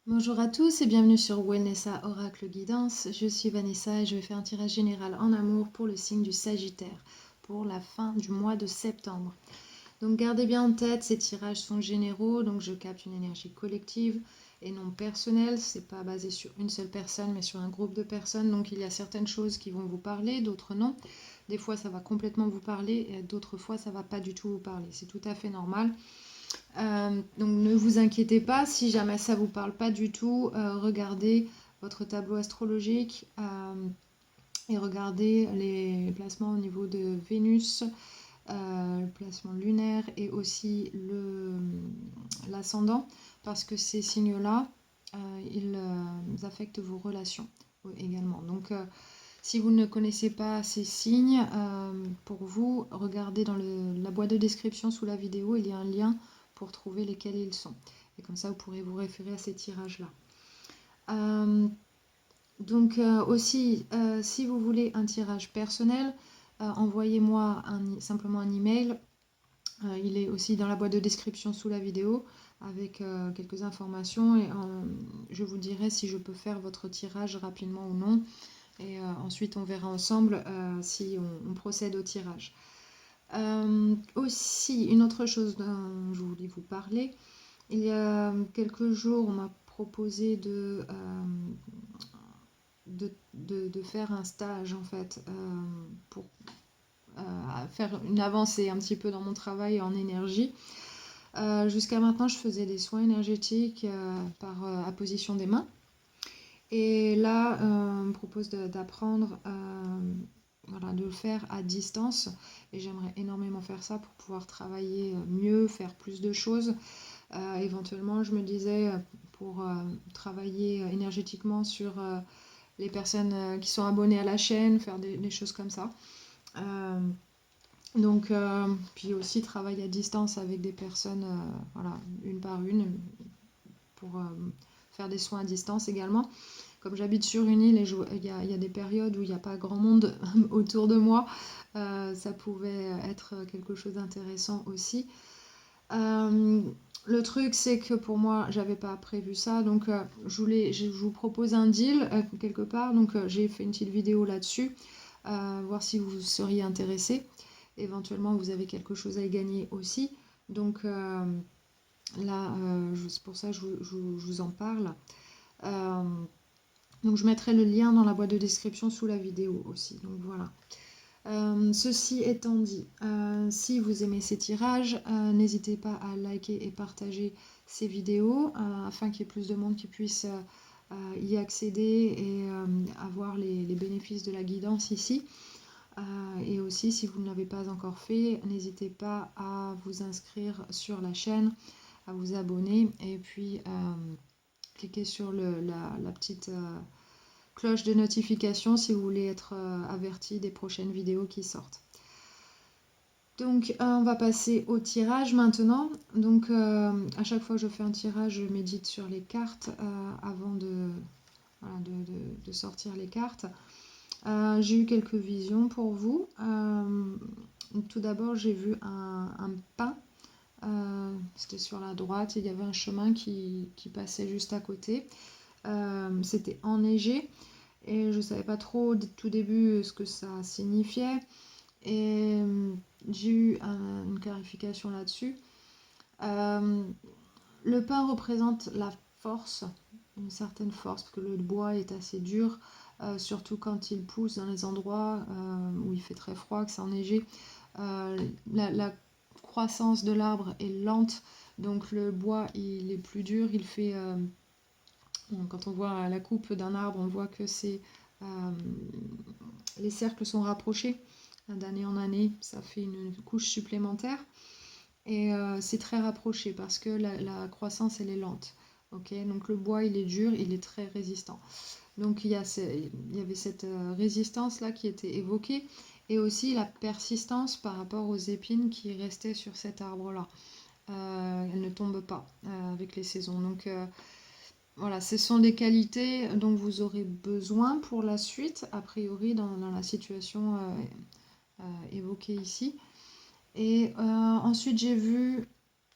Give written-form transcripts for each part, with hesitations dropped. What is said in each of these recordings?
Bonjour à tous et bienvenue sur Wellnessa Oracle Guidance. Je suis Vanessa et je vais faire un tirage général en amour pour le signe du Sagittaire pour la fin du mois de septembre. Donc gardez bien en tête, ces tirages sont généraux, donc je capte une énergie collective et non personnelle. C'est pas basé sur une seule personne mais sur un groupe de personnes. Donc il y a certaines choses qui vont vous parler, d'autres non. Des fois ça va complètement vous parler et d'autres fois ça va pas du tout vous parler. C'est tout à fait normal. Donc ne vous inquiétez pas, si jamais ça ne vous parle pas du tout, regardez votre tableau astrologique et regardez les placements au niveau de Vénus, le placement lunaire et aussi l'ascendant, parce que ces signes-là, ils affectent vos relations également. Donc si vous ne connaissez pas ces signes, pour vous, regardez dans la boîte de description sous la vidéo, il y a un lien pour trouver lesquels ils sont. Et comme ça, vous pourrez vous référer à ces tirages-là. Donc aussi, si vous voulez un tirage personnel, envoyez-moi simplement un email. Il est aussi dans la boîte de description sous la vidéo avec quelques informations et je vous dirai si je peux faire votre tirage rapidement ou non. Et ensuite, on verra ensemble si on procède au tirage. Aussi, une autre chose dont je voulais vous parler, il y a quelques jours, on m'a proposé de faire un stage en fait pour faire une avancée un petit peu dans mon travail en énergie. Jusqu'à maintenant, je faisais des soins énergétiques par apposition des mains. Et là, on me propose d'apprendre, voilà, de le faire à distance. Et j'aimerais énormément faire ça pour pouvoir travailler mieux, faire plus de choses. Éventuellement, je me disais, pour travailler énergétiquement sur les personnes qui sont abonnées à la chaîne, faire des choses comme ça. Donc, puis aussi travailler à distance avec des personnes, voilà, une par une, pour faire des soins à distance également. Comme j'habite sur une île et il y a des périodes où il n'y a pas grand monde autour de moi, ça pouvait être quelque chose d'intéressant aussi. Le truc, c'est que pour moi, j'avais pas prévu ça, donc je vous propose un deal quelque part. Donc j'ai fait une petite vidéo là-dessus, voir si vous seriez intéressé. Éventuellement, vous avez quelque chose à y gagner aussi. Donc là, c'est pour ça que je vous en parle. Donc je mettrai le lien dans la boîte de description sous la vidéo aussi. Donc voilà. Ceci étant dit, si vous aimez ces tirages, n'hésitez pas à liker et partager ces vidéos afin qu'il y ait plus de monde qui puisse y accéder et avoir les bénéfices de la guidance ici. Et aussi, si vous ne l'avez pas encore fait, n'hésitez pas à vous inscrire sur la chaîne, à vous abonner et puis cliquez sur la petite cloche de notification si vous voulez être averti des prochaines vidéos qui sortent. Donc on va passer au tirage maintenant. Donc à chaque fois que je fais un tirage, je médite sur les cartes avant voilà, de sortir les cartes. J'ai eu quelques visions pour vous. Tout d'abord, j'ai vu un pin. C'était sur la droite, il y avait un chemin qui passait juste à côté. C'était enneigé et je ne savais pas trop au tout début ce que ça signifiait. Et j'ai eu une clarification là-dessus. Le pin représente la force, une certaine force, parce que le bois est assez dur, surtout quand il pousse dans les endroits où il fait très froid, que c'est enneigé. La croissance de l'arbre est lente, donc le bois il est plus dur, il fait... quand on voit la coupe d'un arbre, on voit que les cercles sont rapprochés d'année en année, ça fait une couche supplémentaire. Et c'est très rapproché parce que la croissance elle est lente. Okay, donc le bois il est dur, il est très résistant. Donc il y avait cette résistance là qui était évoquée et aussi la persistance par rapport aux épines qui restaient sur cet arbre là. Elles ne tombent pas avec les saisons. Donc voilà, ce sont des qualités dont vous aurez besoin pour la suite, a priori dans la situation évoquée ici. Et ensuite j'ai vu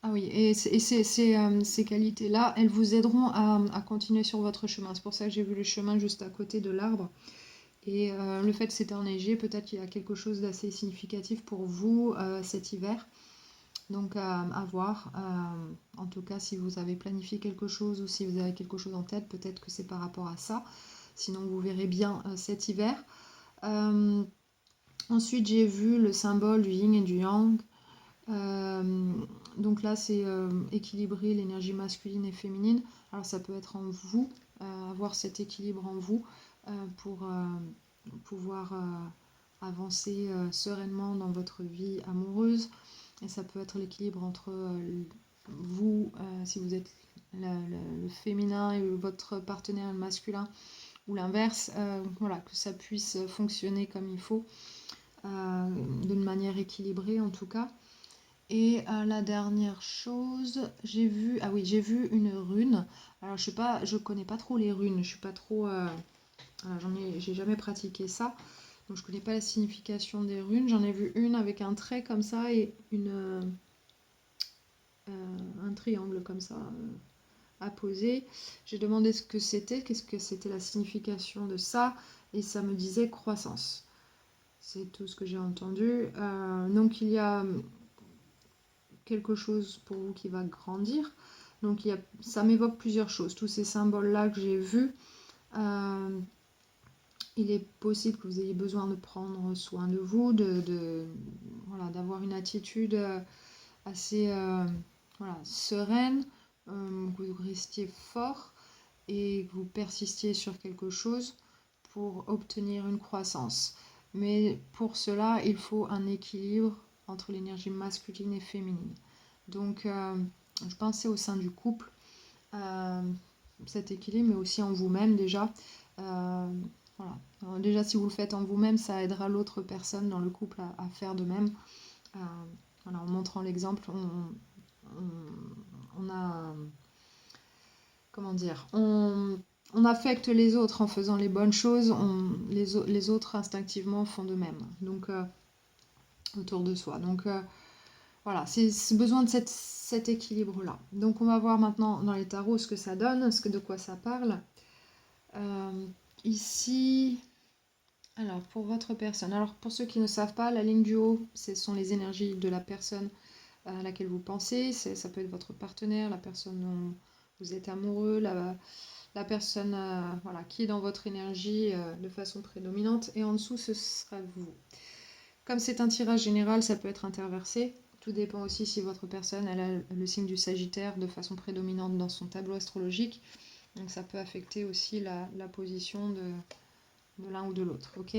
Ah oui, et ces qualités-là, elles vous aideront à continuer sur votre chemin. C'est pour ça que j'ai vu le chemin juste à côté de l'arbre. Et le fait que c'était enneigé, peut-être qu'il y a quelque chose d'assez significatif pour vous cet hiver. Donc à voir. En tout cas, si vous avez planifié quelque chose ou si vous avez quelque chose en tête, peut-être que c'est par rapport à ça. Sinon, vous verrez bien cet hiver. Euh, Ensuite, j'ai vu le symbole du yin et du yang. Euh, donc là, c'est équilibrer l'énergie masculine et féminine. Alors ça peut être en vous, avoir cet équilibre en vous pour pouvoir avancer sereinement dans votre vie amoureuse. Et ça peut être l'équilibre entre vous, si vous êtes le féminin et votre partenaire masculin, ou l'inverse, voilà, que ça puisse fonctionner comme il faut, d'une manière équilibrée en tout cas. Et la dernière chose, j'ai vu, ah oui, j'ai vu une rune. Alors je connais pas trop les runes, je suis pas trop, j'ai jamais pratiqué ça, donc je connais pas la signification des runes. J'en ai vu une avec un trait comme ça et un triangle comme ça à poser. J'ai demandé ce que c'était, qu'est-ce que c'était la signification de ça, et ça me disait croissance. C'est tout ce que j'ai entendu. Donc il y a quelque chose pour vous qui va grandir. Donc ça m'évoque plusieurs choses. Tous ces symboles-là que j'ai vus, il est possible que vous ayez besoin de prendre soin de vous, voilà, d'avoir une attitude assez voilà, sereine, que vous restiez fort et que vous persistiez sur quelque chose pour obtenir une croissance. Mais pour cela, il faut un équilibre entre l'énergie masculine et féminine. Donc, je pensais au sein du couple, euh, cet équilibre, mais aussi en vous-même déjà. Voilà. Alors, déjà, si vous le faites en vous-même, ça aidera l'autre personne dans le couple à faire de même. Voilà, en montrant l'exemple, on a, comment dire, on affecte les autres en faisant les bonnes choses, les autres instinctivement font de même. Donc, autour de soi. Donc, voilà, c'est besoin de cet équilibre-là. Donc, on va voir maintenant dans les tarots ce que ça donne, de quoi ça parle. Ici, alors pour votre personne, alors pour ceux qui ne savent pas, la ligne du haut, ce sont les énergies de la personne à laquelle vous pensez. Ça peut être votre partenaire, la personne dont vous êtes amoureux, la personne voilà, qui est dans votre énergie de façon prédominante. Et en dessous, ce sera vous. Comme c'est un tirage général, ça peut être interversé. Tout dépend aussi si votre personne elle a le signe du Sagittaire de façon prédominante dans son tableau astrologique. Donc ça peut affecter aussi la position de l'un ou de l'autre. Ok.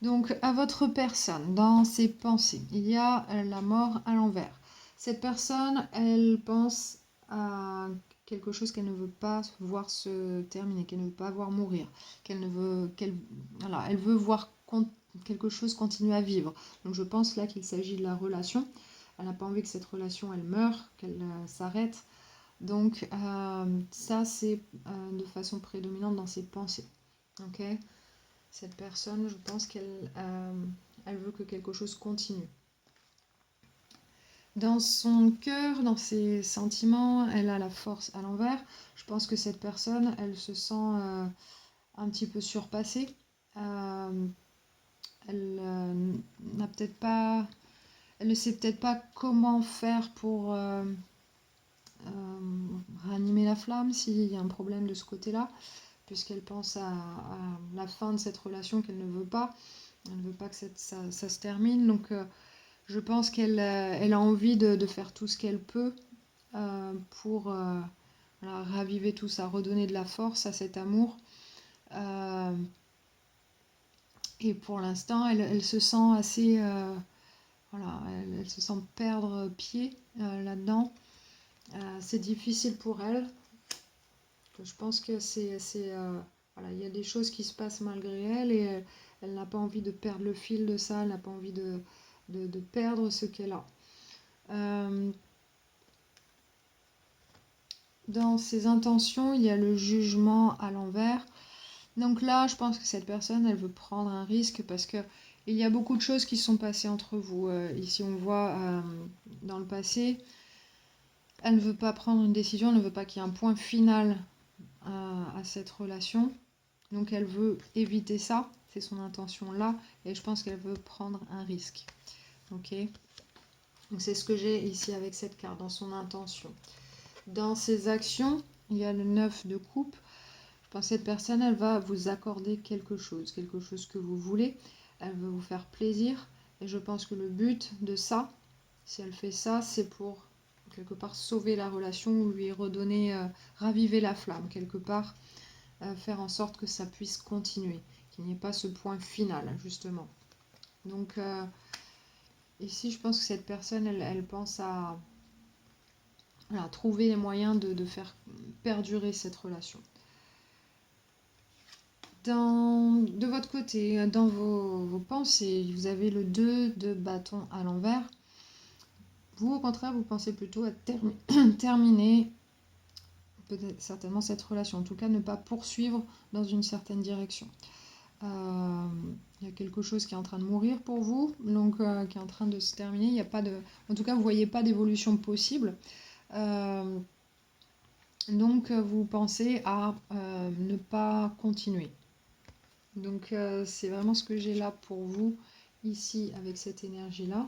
Donc à votre personne, dans ses pensées, il y a la mort à l'envers. Cette personne, elle pense à quelque chose qu'elle ne veut pas voir se terminer, qu'elle ne veut pas voir mourir, voilà, elle veut voir quelque chose continuer à vivre. Donc je pense là qu'il s'agit de la relation. Elle n'a pas envie que cette relation elle meure, qu'elle s'arrête. Donc ça c'est de façon prédominante dans ses pensées. Ok. Cette personne, je pense qu'elle elle veut que quelque chose continue. Dans son cœur, dans ses sentiments, elle a la force à l'envers. Je pense que cette personne, elle se sent un petit peu surpassée. Elle n'a peut-être pas, elle ne sait peut-être pas comment faire pour ranimer la flamme s'il y a un problème de ce côté-là, puisqu'elle pense à la fin de cette relation qu'elle ne veut pas. Elle ne veut pas que ça se termine. Donc je pense qu'elle elle a envie de faire tout ce qu'elle peut pour voilà, raviver tout ça, redonner de la force à cet amour. Et pour l'instant, elle se sent assez... voilà, elle se sent perdre pied là-dedans. C'est difficile pour elle. Je pense que voilà, il y a des choses qui se passent malgré elle et elle n'a pas envie de perdre le fil de ça, elle n'a pas envie de perdre ce qu'elle a. Dans ses intentions, il y a le jugement à l'envers. Donc là, je pense que cette personne, elle veut prendre un risque parce que il y a beaucoup de choses qui sont passées entre vous. Ici, on voit dans le passé, Elle ne veut pas prendre une décision, elle ne veut pas qu'il y ait un point final à cette relation. Donc elle veut éviter ça, c'est son intention là, et je pense qu'elle veut prendre un risque. Ok. Donc c'est ce que j'ai ici avec cette carte, dans son intention. Dans ses actions, il y a le 9 de coupe. Je pense que cette personne, elle va vous accorder quelque chose que vous voulez. Elle veut vous faire plaisir. Et je pense que le but de ça, si elle fait ça, c'est pour quelque part sauver la relation ou lui redonner, raviver la flamme quelque part, faire en sorte que ça puisse continuer, qu'il n'y ait pas ce point final justement. Donc ici, je pense que cette personne, elle pense à trouver les moyens de faire perdurer cette relation. De votre côté, dans vos pensées, vous avez le 2 de bâton à l'envers. Vous, au contraire, vous pensez plutôt à terminer peut-être certainement cette relation. En tout cas, ne pas poursuivre dans une certaine direction. Il y a quelque chose qui est en train de mourir pour vous, donc qui est en train de se terminer. Il y a pas de, en tout cas, vous ne voyez pas d'évolution possible. Donc, vous pensez à ne pas continuer. Donc, c'est vraiment ce que j'ai là pour vous, ici, avec cette énergie-là.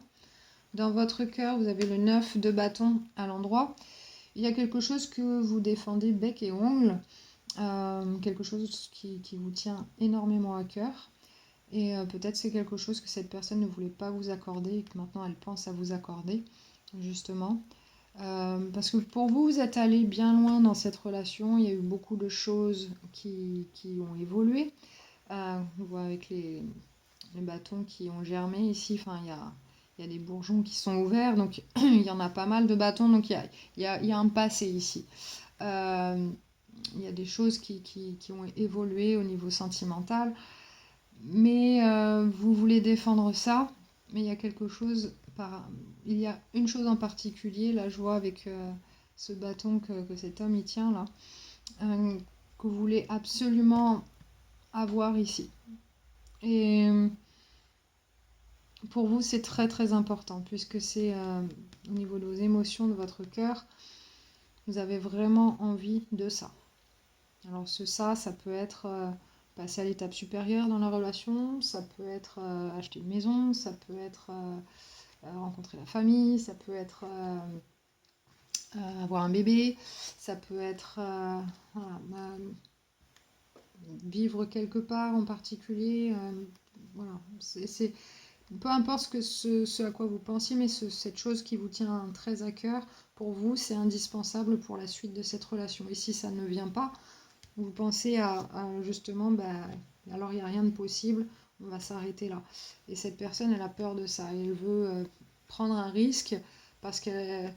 Dans votre cœur, vous avez le 9 de bâton à l'endroit. Il y a quelque chose que vous défendez bec et ongle, quelque chose qui vous tient énormément à cœur. Et peut-être c'est quelque chose que cette personne ne voulait pas vous accorder et que maintenant elle pense à vous accorder, justement. Parce que pour vous, vous êtes allé bien loin dans cette relation, il y a eu beaucoup de choses qui ont évolué. On voit avec les bâtons qui ont germé ici, enfin il y a des bourgeons qui sont ouverts, donc il y en a pas mal de bâtons, donc il y a un passé ici. Il y a des choses qui ont évolué au niveau sentimental, mais vous voulez défendre ça, mais il y a quelque chose, il y a une chose en particulier, là je vois avec ce bâton que cet homme y tient là, que vous voulez absolument avoir ici. Et pour vous, c'est très très important, puisque c'est au niveau de vos émotions, de votre cœur, vous avez vraiment envie de ça. Alors ça peut être passer à l'étape supérieure dans la relation, ça peut être acheter une maison, ça peut être rencontrer la famille, ça peut être avoir un bébé, ça peut être vivre quelque part en particulier. Voilà, c'est peu importe ce à quoi vous pensiez, mais cette chose qui vous tient très à cœur, pour vous, c'est indispensable pour la suite de cette relation. Et si ça ne vient pas, vous pensez à justement, alors il n'y a rien de possible, on va s'arrêter là. Et cette personne, elle a peur de ça. Elle veut prendre un risque parce qu'elle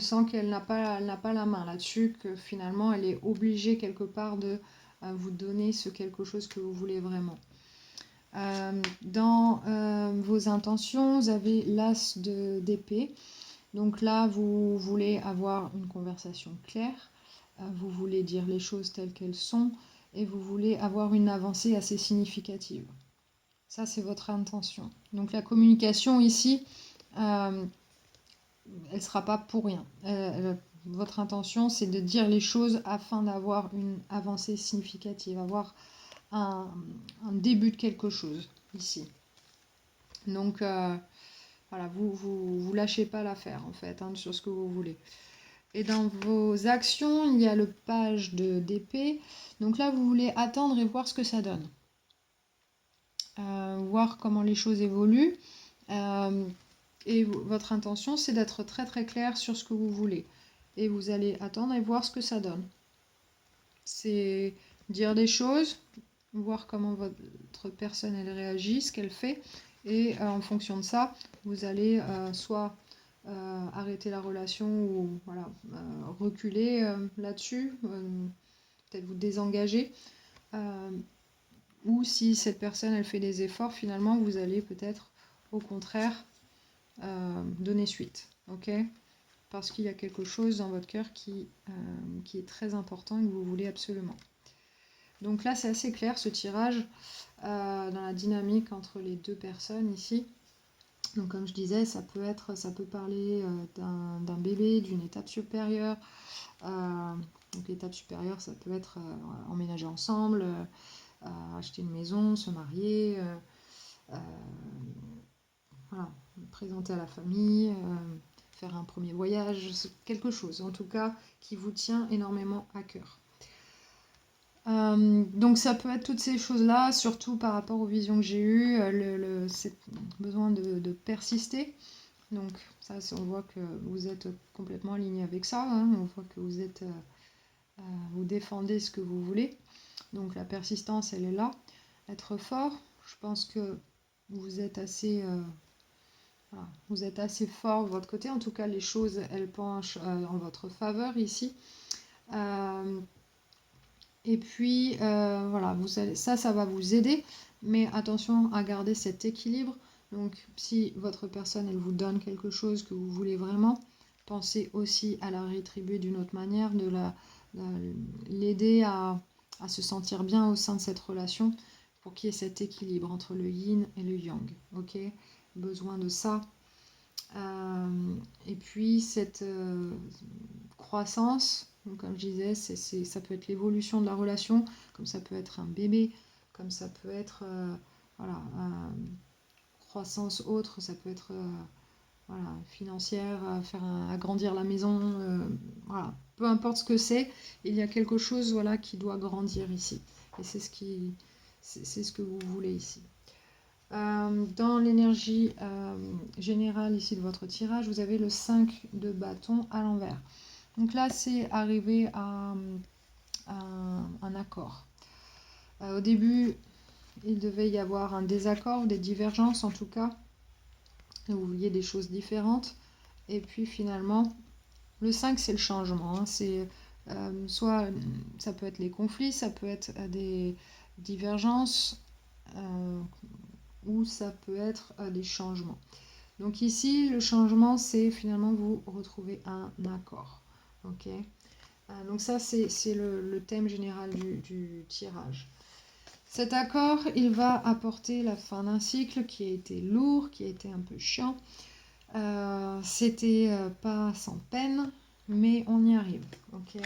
sent qu'elle n'a pas la main là-dessus, que finalement, elle est obligée quelque part de vous donner ce quelque chose que vous voulez vraiment. Dans vos intentions, vous avez l'as d'épée. Donc là, vous voulez avoir une conversation claire, vous voulez dire les choses telles qu'elles sont, et vous voulez avoir une avancée assez significative. Ça, c'est votre intention. Donc la communication ici, elle ne sera pas pour rien. Votre intention, c'est de dire les choses afin d'avoir une avancée significative, avoir un début de quelque chose ici. Donc voilà, vous lâchez pas l'affaire en fait, sur ce que vous voulez. Et dans vos actions, il y a le page d'épée. Donc là, vous voulez attendre et voir ce que ça donne. Voir comment les choses évoluent. Et votre intention, c'est d'être très très clair sur ce que vous voulez. Et vous allez attendre et voir ce que ça donne. C'est dire des choses, voir comment votre personne elle réagit, ce qu'elle fait. Et en fonction de ça, vous allez soit arrêter la relation ou voilà, reculer là-dessus, peut-être vous désengager. Ou si cette personne elle fait des efforts, finalement vous allez peut-être au contraire donner suite. Ok ? Parce qu'il y a quelque chose dans votre cœur qui est très important et que vous voulez absolument. Donc là c'est assez clair ce tirage dans la dynamique entre les deux personnes ici. Donc comme je disais, ça peut parler d'un bébé, d'une étape supérieure. Donc l'étape supérieure, ça peut être emménager ensemble, acheter une maison, se marier, euh, voilà, présenter à la famille, faire un premier voyage, quelque chose en tout cas qui vous tient énormément à cœur. Donc ça peut être toutes ces choses-là, surtout par rapport aux visions que j'ai eues, c'est besoin de persister. Donc ça, on voit que vous êtes complètement aligné avec ça, hein. On voit que vous défendez ce que vous voulez. Donc la persistance, elle est là. Être fort, je pense que vous êtes assez, voilà, vous êtes assez fort de votre côté. En tout cas, les choses, elles penchent en votre faveur ici. Et puis, voilà, ça va vous aider. Mais attention à garder cet équilibre. Donc, si votre personne, elle vous donne quelque chose que vous voulez vraiment, pensez aussi à la rétribuer d'une autre manière, l'aider à se sentir bien au sein de cette relation pour qu'il y ait cet équilibre entre le yin et le yang. Ok, besoin de ça. Et puis cette croissance, donc comme je disais, ça peut être l'évolution de la relation, comme ça peut être un bébé, comme ça peut être voilà, croissance autre, ça peut être voilà, financière, faire agrandir la maison, voilà, peu importe ce que c'est, il y a quelque chose voilà, qui doit grandir ici. Et c'est ce que vous voulez ici. Dans l'énergie générale ici de votre tirage, vous avez le 5 de bâton à l'envers. Donc là, c'est arrivé à un accord. Au début, il devait y avoir un désaccord, des divergences en tout cas. Vous vouliez des choses différentes. Et puis finalement, le 5, c'est le changement. Hein. C'est soit ça peut être les conflits, ça peut être des divergences. Ou ça peut être des changements. Donc ici, le changement, c'est finalement vous retrouvez un accord. Ok. Donc ça, c'est le thème général du tirage. Cet accord, il va apporter la fin d'un cycle qui a été lourd, qui a été un peu chiant. C'était pas sans peine, mais on y arrive. Ok.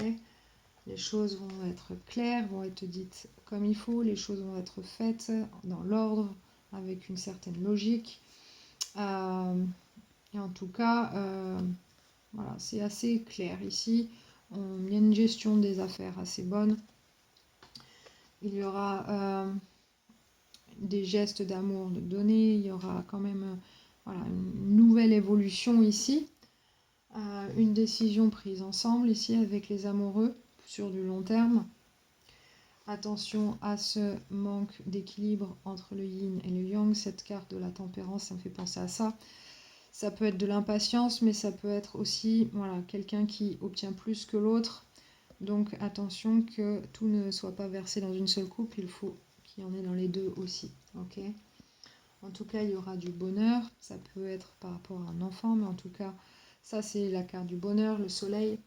Les choses vont être claires, vont être dites comme il faut, les choses vont être faites dans l'ordre, avec une certaine logique. Et en tout cas, voilà, c'est assez clair ici. Il y a une gestion des affaires assez bonne. Il y aura des gestes d'amour de donner. Il y aura quand même voilà, une nouvelle évolution ici. Une décision prise ensemble ici avec les amoureux sur du long terme. Attention à ce manque d'équilibre entre le yin et le yang. Cette carte de la tempérance, ça me fait penser à ça. Ça peut être de l'impatience, mais ça peut être aussi voilà, quelqu'un qui obtient plus que l'autre. Donc attention que tout ne soit pas versé dans une seule coupe, il faut qu'il y en ait dans les deux aussi. Okay. En tout cas, il y aura du bonheur. Ça peut être par rapport à un enfant, mais en tout cas, ça c'est la carte du bonheur, le soleil.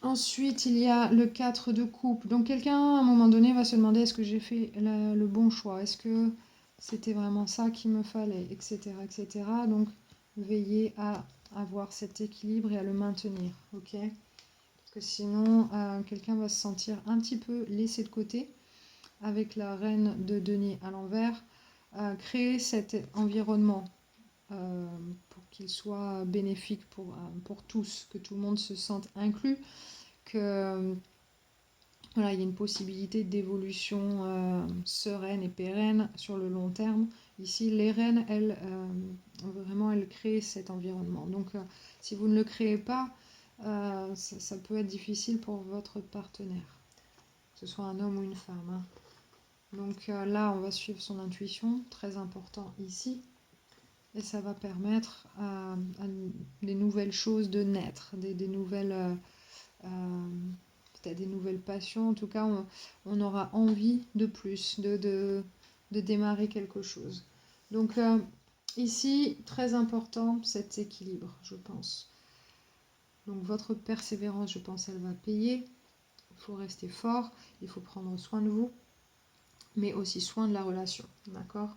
Ensuite, il y a le 4 de coupe. Donc quelqu'un, à un moment donné, va se demander est-ce que j'ai fait le bon choix? Est-ce que c'était vraiment ça qu'il me fallait, etc., etc. Donc veillez à avoir cet équilibre et à le maintenir, ok? Parce que sinon, quelqu'un va se sentir un petit peu laissé de côté avec la reine de denier à l'envers. Créer cet environnement pour qu'il soit bénéfique pour tous, que tout le monde se sente inclus, que voilà, il y a une possibilité d'évolution sereine et pérenne sur le long terme. Ici, les reines, elles, vraiment, elles créent cet environnement. Donc, si vous ne le créez pas, ça peut être difficile pour votre partenaire, que ce soit un homme ou une femme. Hein. Donc là, on va suivre son intuition, très important ici. Et ça va permettre à des nouvelles choses de naître, des nouvelles... peut-être des nouvelles passions, en tout cas on aura envie de plus, de démarrer quelque chose. Donc ici, très important cet équilibre, je pense. Donc votre persévérance, je pense, elle va payer. Il faut rester fort, il faut prendre soin de vous. mais aussi soin de la relation, d'accord?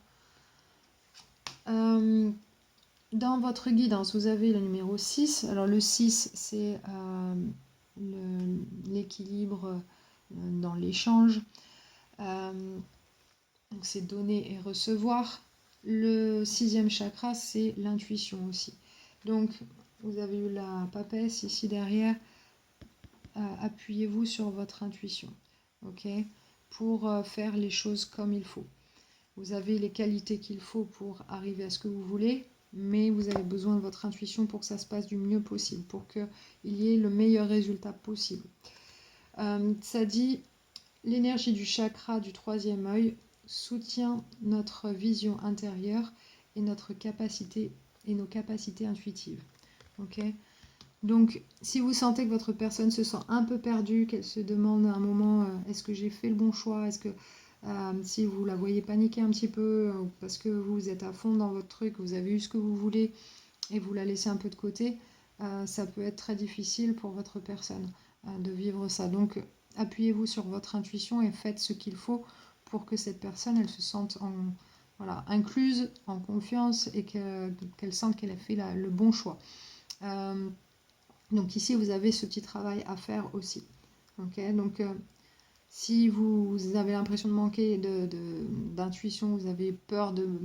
Dans votre guidance, vous avez le numéro 6. Alors le 6, c'est l'équilibre dans l'échange. Donc c'est donner et recevoir. Le 6e chakra, c'est l'intuition aussi. Donc vous avez eu la papesse ici derrière. Appuyez-vous sur votre intuition, ok, pour faire les choses comme il faut. Vous avez les qualités qu'il faut pour arriver à ce que vous voulez, mais vous avez besoin de votre intuition pour que ça se passe du mieux possible, pour qu'il y ait le meilleur résultat possible. Ça dit, l'énergie du chakra du 3e œil soutient notre vision intérieure et notre capacité et nos capacités intuitives. Ok. Donc, si vous sentez que votre personne se sent un peu perdue, qu'elle se demande à un moment est-ce que j'ai fait le bon choix, est-ce que si vous la voyez paniquer un petit peu parce que vous êtes à fond dans votre truc, vous avez eu ce que vous voulez et vous la laissez un peu de côté, ça peut être très difficile pour votre personne de vivre ça. Donc, appuyez-vous sur votre intuition et faites ce qu'il faut pour que cette personne, elle se sente incluse, en confiance et qu'elle sente qu'elle a fait le bon choix. Donc ici, vous avez ce petit travail à faire aussi. Okay, donc, si vous avez l'impression de manquer d'intuition, vous avez peur de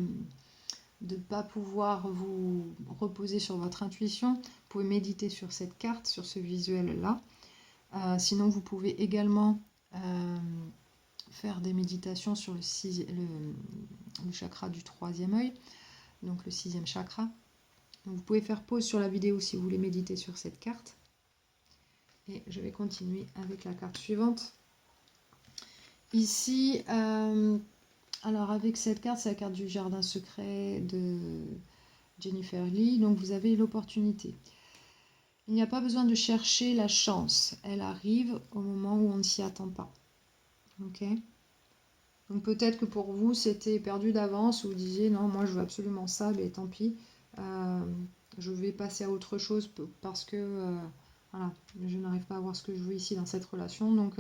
ne pas pouvoir vous reposer sur votre intuition, vous pouvez méditer sur cette carte, sur ce visuel-là. Sinon, vous pouvez également faire des méditations sur le chakra du 3e œil, donc le 6e chakra. Donc, vous pouvez faire pause sur la vidéo si vous voulez méditer sur cette carte. Et je vais continuer avec la carte suivante. Ici, alors avec cette carte, c'est la carte du jardin secret de Jennifer Lee. Donc vous avez l'opportunité. Il n'y a pas besoin de chercher la chance. Elle arrive au moment où on ne s'y attend pas. Ok. Donc peut-être que pour vous, c'était perdu d'avance. Vous disiez non, moi je veux absolument ça, mais tant pis. Je vais passer à autre chose parce que voilà, je n'arrive pas à avoir ce que je veux ici dans cette relation. Donc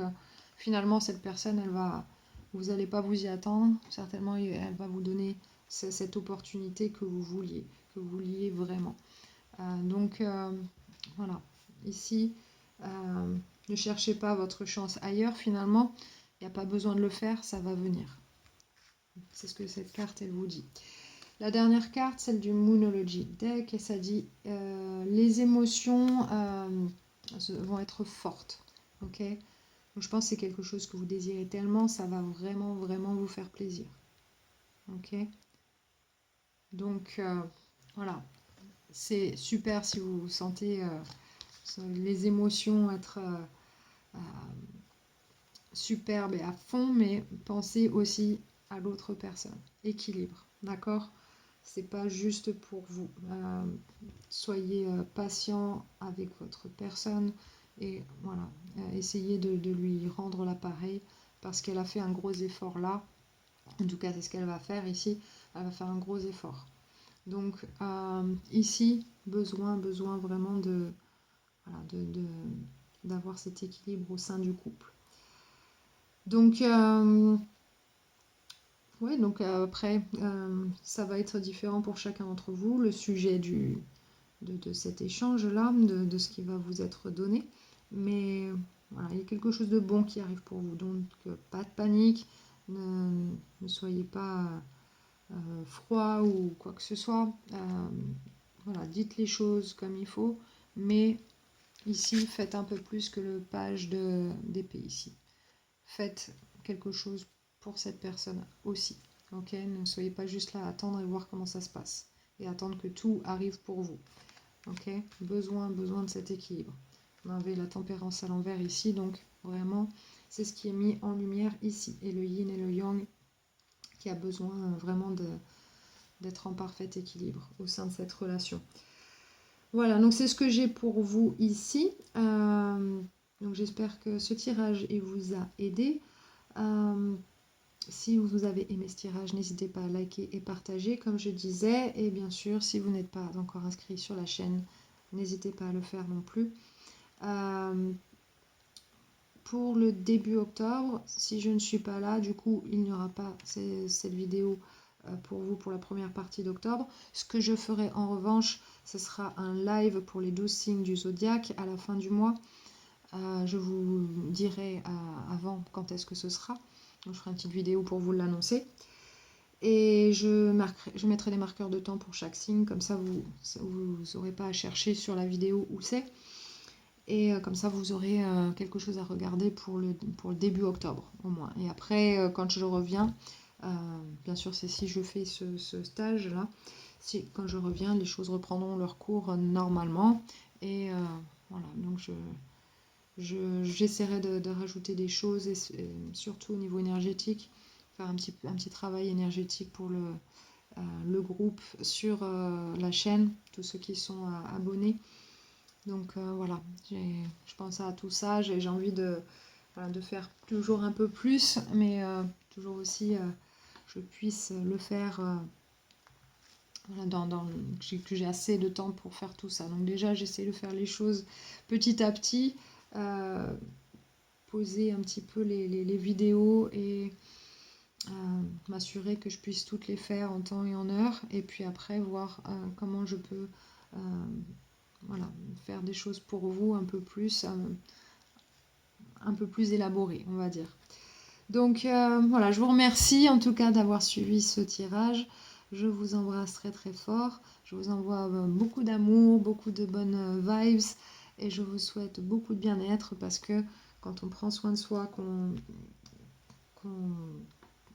finalement, cette personne, vous n'allez pas vous y attendre. Certainement, elle va vous donner cette opportunité que vous vouliez vraiment. Donc voilà, ici, ne cherchez pas votre chance ailleurs. Finalement, il n'y a pas besoin de le faire, ça va venir. C'est ce que cette carte, elle vous dit. La dernière carte, celle du Moonology Deck, et ça dit les émotions vont être fortes. Ok. Donc je pense que c'est quelque chose que vous désirez tellement, ça va vraiment, vraiment vous faire plaisir. Ok. Donc voilà, c'est super si vous sentez les émotions être superbes et à fond, mais pensez aussi à l'autre personne. Équilibre, d'accord? C'est pas juste pour vous. Soyez patient avec votre personne et voilà, essayez de lui rendre l'appareil parce qu'elle a fait un gros effort là. En tout cas, c'est ce qu'elle va faire ici. Elle va faire un gros effort. Donc ici, besoin vraiment d'avoir cet équilibre au sein du couple. Donc oui, donc après, ça va être différent pour chacun d'entre vous, le sujet de cet échange-là, de ce qui va vous être donné. Mais voilà, il y a quelque chose de bon qui arrive pour vous. Donc, pas de panique, ne soyez pas froid ou quoi que ce soit. Voilà, dites les choses comme il faut, mais ici, faites un peu plus que le page d'épée ici. Faites quelque chose pour cette personne aussi. Ok, ne soyez pas juste là à attendre et voir comment ça se passe. Et attendre que tout arrive pour vous. Ok, besoin de cet équilibre. On avait la tempérance à l'envers ici, donc vraiment, c'est ce qui est mis en lumière ici. Et le yin et le yang qui a besoin vraiment d'être en parfait équilibre au sein de cette relation. Voilà, donc c'est ce que j'ai pour vous ici. Donc j'espère que ce tirage vous a aidé. Si vous avez aimé ce tirage, n'hésitez pas à liker et partager, comme je disais. Et bien sûr, si vous n'êtes pas encore inscrit sur la chaîne, n'hésitez pas à le faire non plus. pour le début octobre. Si je ne suis pas là, du coup, il n'y aura pas cette vidéo pour vous pour la première partie d'octobre. Ce que je ferai en revanche, ce sera un live pour les 12 signes du zodiaque à la fin du mois. Je vous dirai avant quand est-ce que ce sera. Donc, je ferai une petite vidéo pour vous l'annoncer. Et je mettrai des marqueurs de temps pour chaque signe, comme ça vous n'aurez pas à chercher sur la vidéo où c'est. Et comme ça vous aurez quelque chose à regarder pour le début octobre au moins. Et après, quand je reviens, bien sûr c'est si je fais ce stage là, quand je reviens, les choses reprendront leur cours normalement. Et voilà, donc j'essaierai de rajouter des choses, et surtout au niveau énergétique, faire un petit travail énergétique pour le groupe sur la chaîne, tous ceux qui sont abonnés. Donc voilà, je pense à tout ça, j'ai envie de faire toujours un peu plus, mais toujours aussi je puisse le faire que j'ai assez de temps pour faire tout ça. Donc déjà j'essaie de faire les choses petit à petit, poser un petit peu les vidéos et m'assurer que je puisse toutes les faire en temps et en heure, et puis après voir comment je peux voilà, faire des choses pour vous un peu plus élaborées, on va dire. Donc voilà, je vous remercie en tout cas d'avoir suivi ce tirage. Je vous embrasse très très fort. Je vous envoie beaucoup d'amour, beaucoup de bonnes vibes, et je vous souhaite beaucoup de bien-être, parce que quand on prend soin de soi, qu'on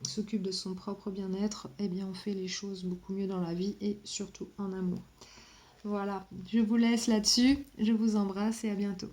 s'occupe de son propre bien-être, eh bien on fait les choses beaucoup mieux dans la vie, et surtout en amour. Voilà, je vous laisse là-dessus. Je vous embrasse et à bientôt.